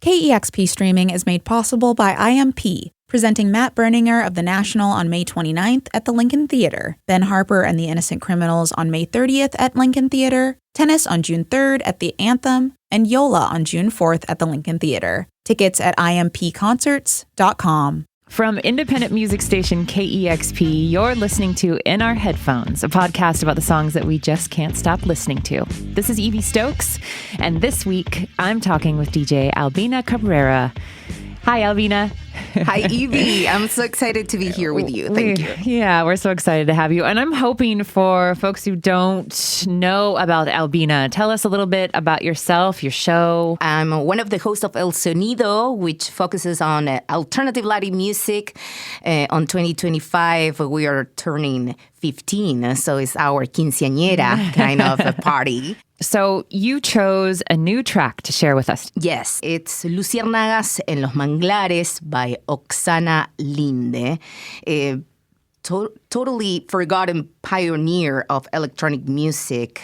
KEXP streaming is made possible by IMP, presenting Matt Berninger of The National on May 29th at the Lincoln Theater, Ben Harper and the Innocent Criminals on May 30th at Lincoln Theater, Tennis on June 3rd at the Anthem, and Yola on June 4th at the Lincoln Theater. Tickets at impconcerts.com. From independent music station KEXP, you're listening to In Our Headphones, a podcast about the songs that we just can't stop listening to. This is Evie Stokes, and this week I'm talking with DJ Albina Cabrera. Hi, Albina. Hi, Evie. I'm so excited to be here with you. Thank you. Yeah, we're so excited to have you. And I'm hoping for folks who don't know about Albina, tell us a little bit about yourself, your show. I'm one of the hosts of El Sonido, which focuses on alternative Latin music. On 2025, we are turning 15, so it's our quinceañera kind of a party. So you chose a new track to share with us. Yes, it's Luciérnagas en los Manglares by Oksana Linde, a totally forgotten pioneer of electronic music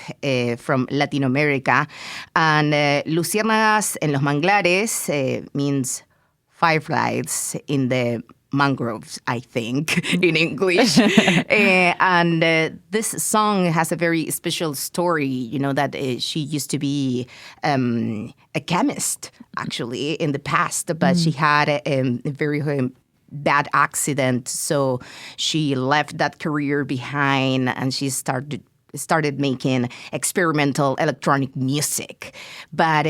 from Latin America. And Luciérnagas en los Manglares means fireflies in the mangroves, I think, in English. And this song has a very special story, that she used to be a chemist, actually, in the past, but she had a very bad accident, so she left that career behind and she started making experimental electronic music. But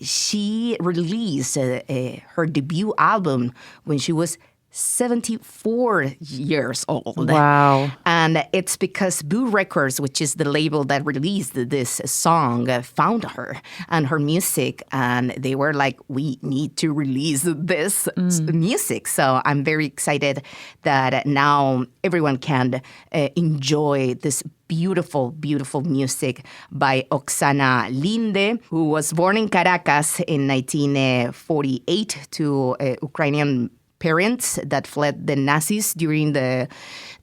she released her debut album when she was 74 years old. Wow. And it's because Buh Records, which is the label that released this song, found her and her music. And they were like, we need to release this music. So I'm very excited that now everyone can enjoy this beautiful, beautiful music by Oksana Linde, who was born in Caracas in 1948 to Ukrainian parents that fled the Nazis during the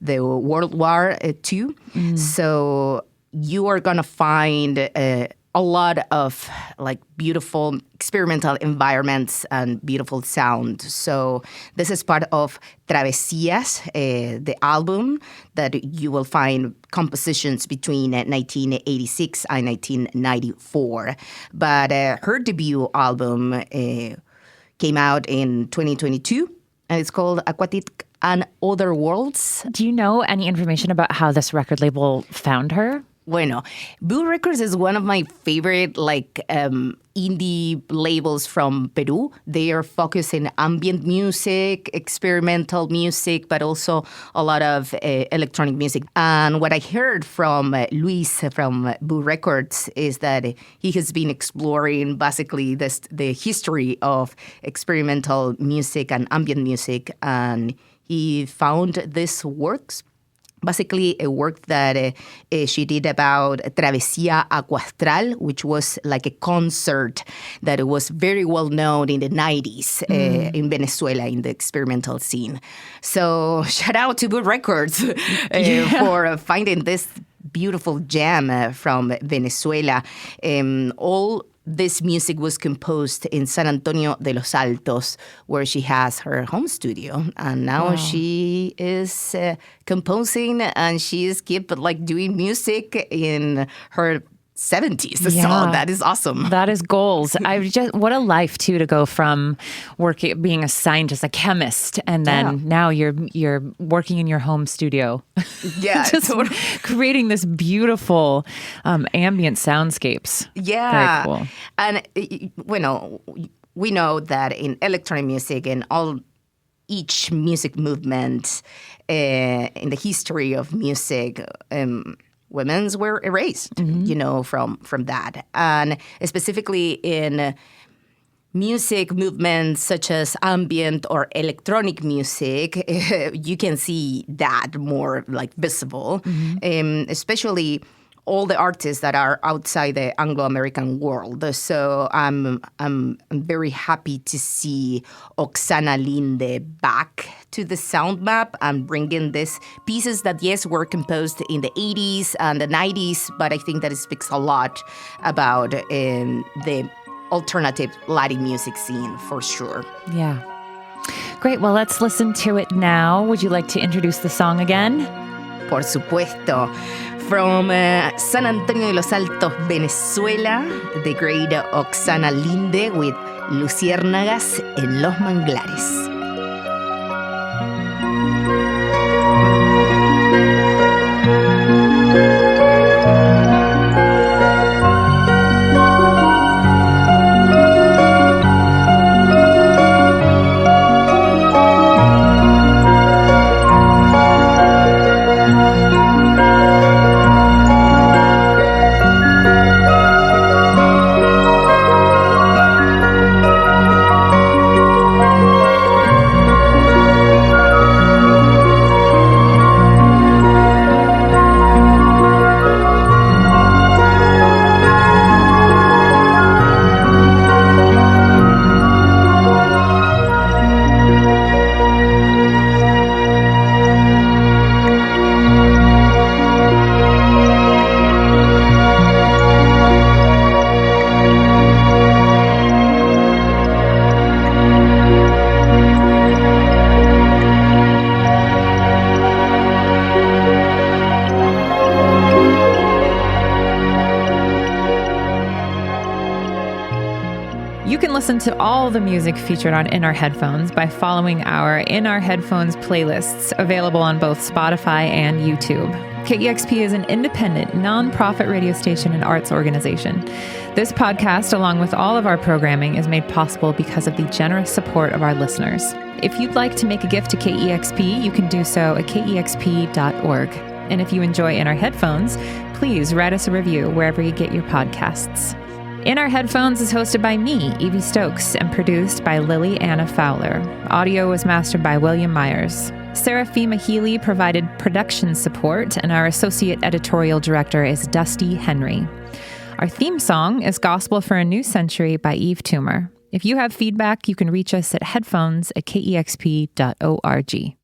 World War II. So you are going to find a lot of beautiful experimental environments and beautiful sound. So this is part of Travesías, the album that you will find compositions between 1986 and 1994. But her debut album came out in 2022. And it's called Aquatic and Other Worlds. Do you know any information about how this record label found her? Bueno, Buh Records is one of my favorite indie labels from Peru. They are focused in ambient music, experimental music, but also a lot of electronic music. And what I heard from Luis from Buh Records is that he has been exploring basically the history of experimental music and ambient music, and he found this works. Basically, a work that she did about Travesía Acuastral, which was like a concert that was very well known in the 90s in Venezuela in the experimental scene. So shout out to Buh Records for finding this beautiful gem from Venezuela. All this music was composed in San Antonio de los Altos, where she has her home studio. And now she is composing, and she is doing music in her 70s. Yeah. So that is awesome. That is goals. What a life too, to go from being a scientist, a chemist, and then now you're working in your home studio. Yeah. Just creating this beautiful ambient soundscapes. Yeah. Very cool. And we know that in electronic music and each music movement in the history of music, women's were erased, from that. And specifically in music movements such as ambient or electronic music, you can see that more visible, especially all the artists that are outside the Anglo-American world. So I'm very happy to see Oksana Linde back to the sound map and bringing these pieces that, yes, were composed in the 80s and the 90s, but I think that it speaks a lot about the alternative Latin music scene for sure. Yeah. Great. Well, let's listen to it now. Would you like to introduce the song again? Por supuesto. From San Antonio de los Altos, Venezuela, the great Oksana Linde with Luciérnagas en los Manglares. You can listen to all the music featured on In Our Headphones by following our In Our Headphones playlists, available on both Spotify and YouTube. KEXP is an independent, nonprofit radio station and arts organization. This podcast, along with all of our programming, is made possible because of the generous support of our listeners. If you'd like to make a gift to KEXP, you can do so at kexp.org. And if you enjoy In Our Headphones, please write us a review wherever you get your podcasts. In Our Headphones is hosted by me, Evie Stokes, and produced by Lilly Anna Fowler. Audio was mastered by William Myers. Serafima Healy provided production support, and our associate editorial director is Dusty Henry. Our theme song is Gospel for a New Century by Eve Toomer. If you have feedback, you can reach us at headphones@kexp.org.